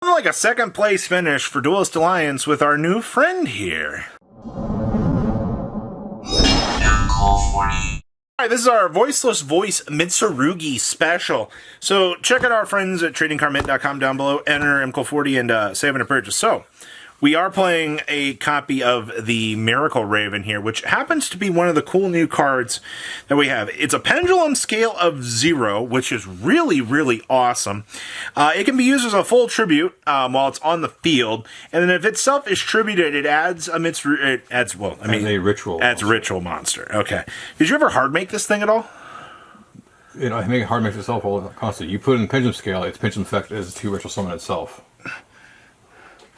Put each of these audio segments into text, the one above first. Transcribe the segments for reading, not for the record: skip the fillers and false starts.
Like a second place finish for Duelist Alliance with our new friend here. Alright, this is our Voiceless Voice Mitsurugi special. So check out our friends at tradingcarmint.com down below. Enter MCOL40 and save and a purchase. So we are playing a copy of the Miracle Raven here, which happens to be one of the cool new cards that we have. It's a pendulum scale of 0, which is really, really awesome. It can be used as a full tribute while it's on the field, and then if itself is tributed, it adds a ritual monster. Okay. Did you ever hard make this thing at all? You know, I make it hard make itself all constantly. You put it in pendulum scale, its pendulum effect is to ritual summon itself.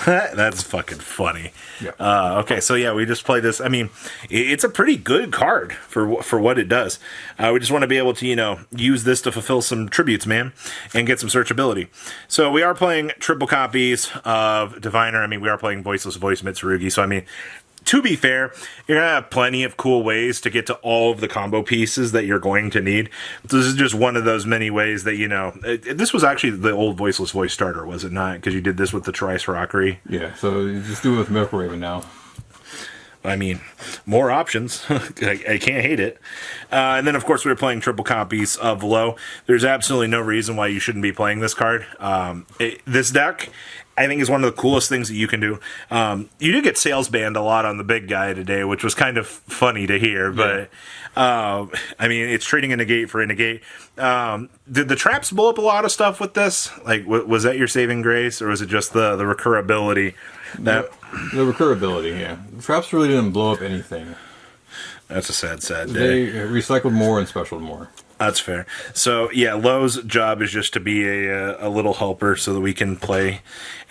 That's fucking funny. Yeah. Okay, so yeah, we just play this. I mean, it's a pretty good card for what it does. We just want to be able to, you know, use this to fulfill some tributes, man, and get some searchability. So we are playing triple copies of Diviner. I mean, we are playing Voiceless Voice Mitsurugi. So, I mean, to be fair, you're going to have plenty of cool ways to get to all of the combo pieces that you're going to need. This is just one of those many ways that, you know, this was actually the old Voiceless Voice starter, was it not? Because you did this with the Trice Rockery. Yeah, so you just do it with Miracle Raven now. I mean, more options. I can't hate it. And then, of course, we were playing triple copies of Low. There's absolutely no reason why you shouldn't be playing this card. This deck, I think, is one of the coolest things that you can do. You did get sales banned a lot on the big guy today, which was kind of funny to hear. But, I mean, it's trading a negate for a negate. Did the traps blow up a lot of stuff with this? Like, was that your saving grace, or was it just the recurability? The recurability, yeah. The traps really didn't blow up anything. That's a sad day. They recycled more and specialed more. That's fair. So, yeah, Low's job is just to be a little helper so that we can play.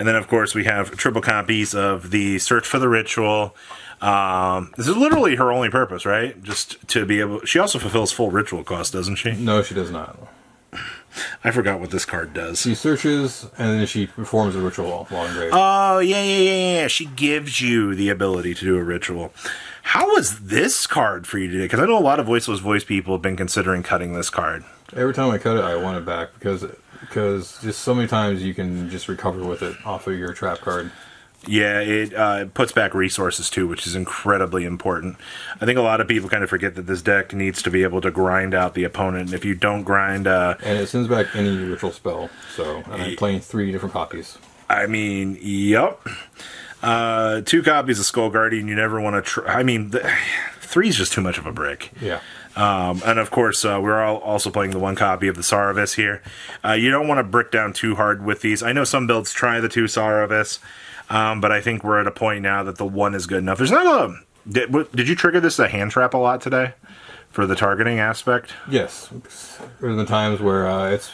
And then, of course, we have triple copies of the Search for the Ritual. This is literally her only purpose, right? Just to be able... She also fulfills full ritual cost, doesn't she? No, she does not. I forgot what this card does. She searches, and then she performs a ritual while engraved. Oh, yeah. She gives you the ability to do a ritual. How was this card for you today? Because I know a lot of Voiceless Voice people have been considering cutting this card. Every time I cut it, I want it back, because just so many times you can just recover with it off of your trap card. Yeah, it puts back resources too, which is incredibly important. I think a lot of people kind of forget that this deck needs to be able to grind out the opponent. And if you don't grind... and it sends back any ritual spell, so I'm playing 3 different copies. I mean, yep. 2 copies of Skull Guardian, you never want to... I mean, 3 is just too much of a brick. Yeah. And of course, we're also playing the 1 copy of the Saravis here. You don't want to brick down too hard with these. I know some builds try the 2 Saravis. But I think we're at a point now that the 1 is good enough. There's not a... Did you trigger this as a hand trap a lot today? For the targeting aspect? Yes. There's been times where it's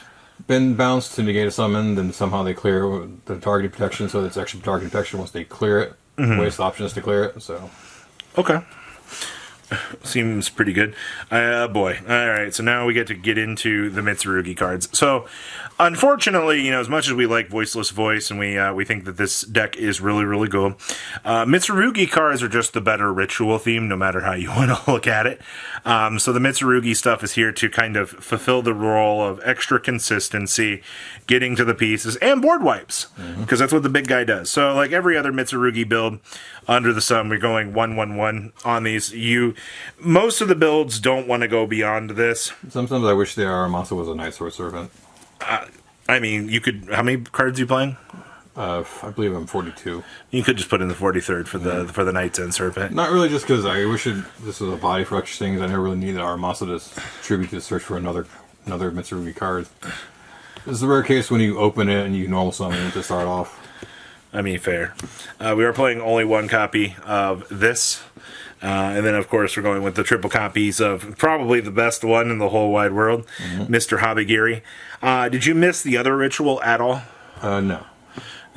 been bounced to negate a summon, then somehow they clear the targeting protection, so it's actually targeting protection once they clear it. Waste options to clear it, so... Okay. Seems pretty good. Boy. Alright, so now we get into the Mitsurugi cards. So, unfortunately, you know, as much as we like Voiceless Voice and we think that this deck is really, really good, Mitsurugi cards are just the better ritual theme, no matter how you want to look at it. So the Mitsurugi stuff is here to kind of fulfill the role of extra consistency, getting to the pieces, and board wipes, because that's what the big guy does. So, like every other Mitsurugi build under the sun, we're going 1-1-1 on these. Most of the builds don't want to go beyond this. Sometimes I wish the Aramasa was a Night Sword Servant. I mean, you could... How many cards are you playing? I believe I'm 42. You could just put in the 43rd for the Night's End Serpent. Not really, just because I wish this was a body for extra things. I never really needed Aramasa to tribute to search for another Mitsurugi card. This is a rare case when you open it and you normal summon it to start off. I mean, fair. We are playing only 1 copy of this. And then, of course, we're going with the triple copies of probably the best one in the whole wide world, Mr. Habagiri. Did you miss the other ritual at all? No.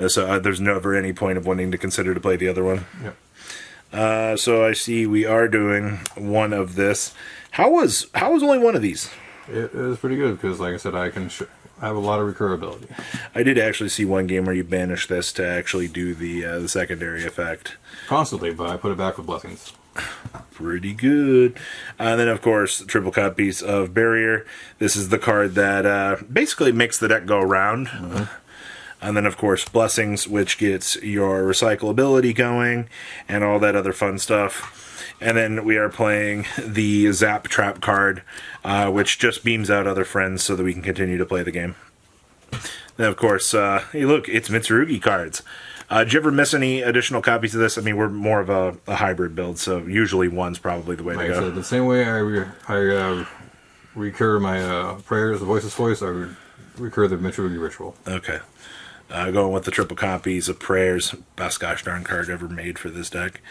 So there's never any point of wanting to consider to play the other one? Yep. So I see we are doing 1 of this. How was only 1 of these? It was pretty good because, like I said, I have a lot of recurability. I did actually see 1 game where you banished this to actually do the secondary effect. Constantly, but I put it back with blessings. Pretty good. And then, of course, triple copies of Barrier. This is the card that basically makes the deck go around. And then, of course, Blessings, which gets your recyclability going and all that other fun stuff. And then we are playing the Zap Trap card, which just beams out other friends so that we can continue to play the game. Then, of course, hey, look, it's Mitsurugi cards. Did you ever miss any additional copies of this? I mean, we're more of a hybrid build, so usually one's probably the way to go. So the same way I recur my prayers, the Voiceless Voice, I recur the Mitsurugi ritual. Okay. Going with the triple copies of Prayers, best gosh darn card ever made for this deck.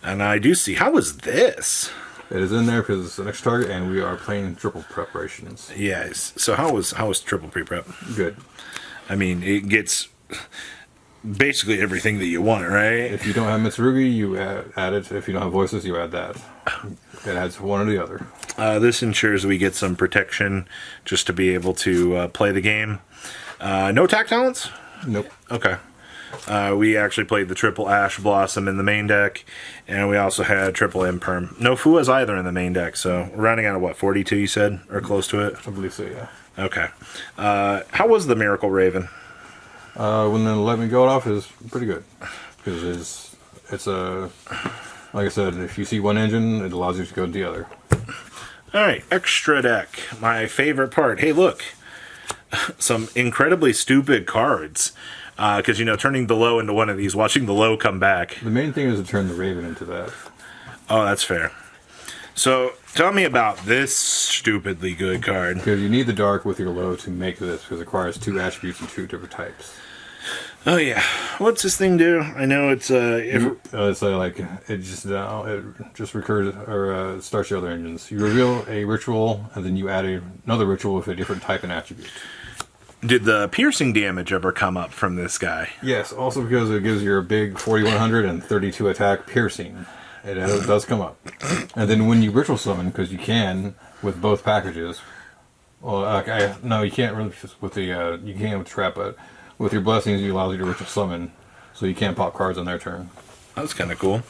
And I do see, how is this? It is in there because it's the next target, and we are playing triple preparations. Yes. So how was triple pre-prep? Good. I mean, it gets basically everything that you want, right? If you don't have Mitsurugi, you add it. If you don't have Voices, you add that. It adds one or the other. This ensures we get some protection just to be able to play the game. No attack talents? Nope. Okay. We actually played the triple Ash Blossom in the main deck, and we also had triple Imperm. No Fuas either in the main deck, so we're rounding out of what, 42 you said? Or close to it? I believe so, yeah. Okay. How was the Miracle Raven? When the Let Me Go off is pretty good. Because it's a, like I said, if you see one engine, it allows you to go to the other. Alright, extra deck. My favorite part. Hey, look. Some incredibly stupid cards. Because, turning the low into one of these, watching the low come back. The main thing is to turn the Raven into that. Oh, that's fair. So, tell me about this stupidly good card. Because you need the dark with your low to make this, because it requires 2 attributes and 2 different types. Oh, yeah. What's this thing do? I know it's, it just recurs, or starts your other engines. You reveal a ritual, and then you add another ritual with a different type and attribute. Did the piercing damage ever come up from this guy? Yes, also because it gives you a big 4100 and 32 attack piercing. It does come up. And then when you ritual summon, because you can with both packages, well, no, you can't really with the, you can with trap, but with your blessings, it allows you to ritual summon, so you can't pop cards on their turn. That's kind of cool.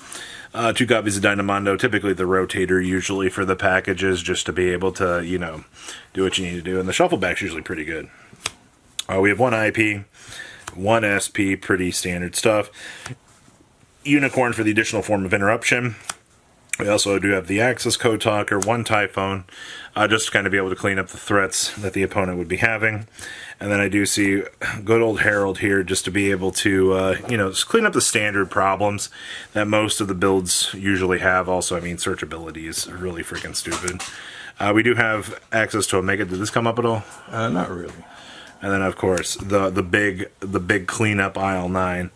2 copies of Dynamondo, typically the rotator usually for the packages, just to be able to, do what you need to do. And the shuffle back's usually pretty good. We have 1 IP, 1 SP, pretty standard stuff. Unicorn for the additional form of interruption. We also do have the Axis Code Talker, 1 Typhone, just to kind of be able to clean up the threats that the opponent would be having. And then I do see good old Herald here, just to be able to, just clean up the standard problems that most of the builds usually have. Also, I mean, searchability is really freaking stupid. We do have access to Omega. Did this come up at all? Not really. And then, of course, the big cleanup aisle 9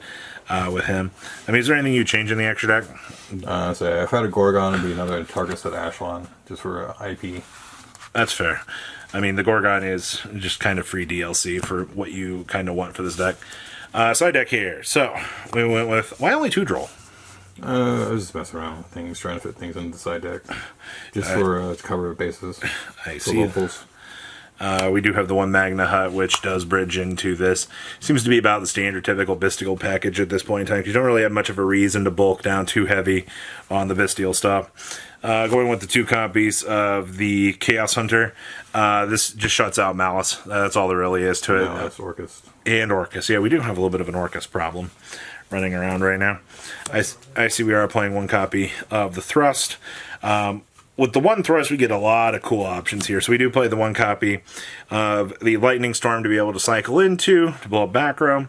with him. I mean, is there anything you change in the extra deck? So I've had a Gorgon and be another target set Ashlon, just for IP. That's fair. I mean, the Gorgon is just kind of free DLC for what you kind of want for this deck. Side deck here. So, we went with... Why only 2 Droll? I was just messing around with things, trying to fit things into the side deck. Just for to cover bases. I see. We do have the 1 Magna Hut, which does bridge into this. Seems to be about the standard typical Bestial package at this point in time, because you don't really have much of a reason to bulk down too heavy on the Bestial stuff. Going with the 2 copies of the Chaos Hunter. This just shuts out Malice. That's all there really is to it. No, that's Orcus. And Orcus. Yeah, we do have a little bit of an Orcus problem running around right now. I see we are playing 1 copy of the Thrust. With the 1 Thrust, we get a lot of cool options here. So we do play the 1 copy of the Lightning Storm to be able to cycle into, to blow up back row.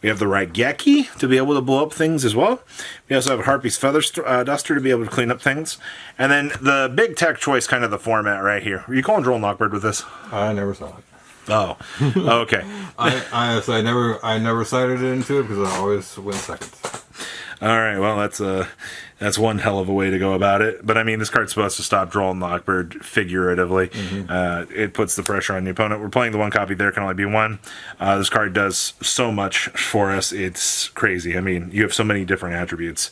We have the Raigeki to be able to blow up things as well. We also have Harpy's Feather Duster to be able to clean up things. And then the big tech choice, kind of the format right here. Were you calling Droll Knockbird with this? I never saw it. Oh, okay. I never cited it into it because I always win second. All right, well, that's one hell of a way to go about it. But, I mean, this card's supposed to stop Droll and Lockbird figuratively. Mm-hmm. It puts the pressure on the opponent. We're playing the 1 copy. There can only be 1. This card does so much for us. It's crazy. I mean, you have so many different attributes.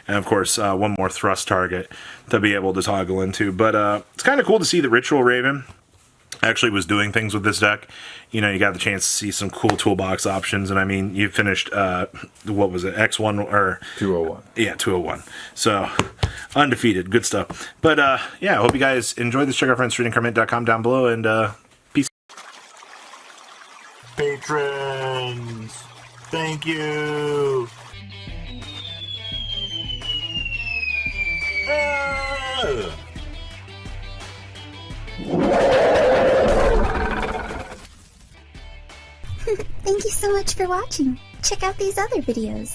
And, of course, 1 more thrust target to be able to toggle into. But it's kind of cool to see that Ritual Raven actually was doing things with this deck. You got the chance to see some cool toolbox options, and I mean, you finished what was it, X1 or 201? Yeah, 201. So undefeated, good stuff. But yeah, I hope you guys enjoyed this. Check out friends.streetincarmit.com down below, and peace. Patrons. Thank you. Ah! Thank you so much for watching. Check out these other videos.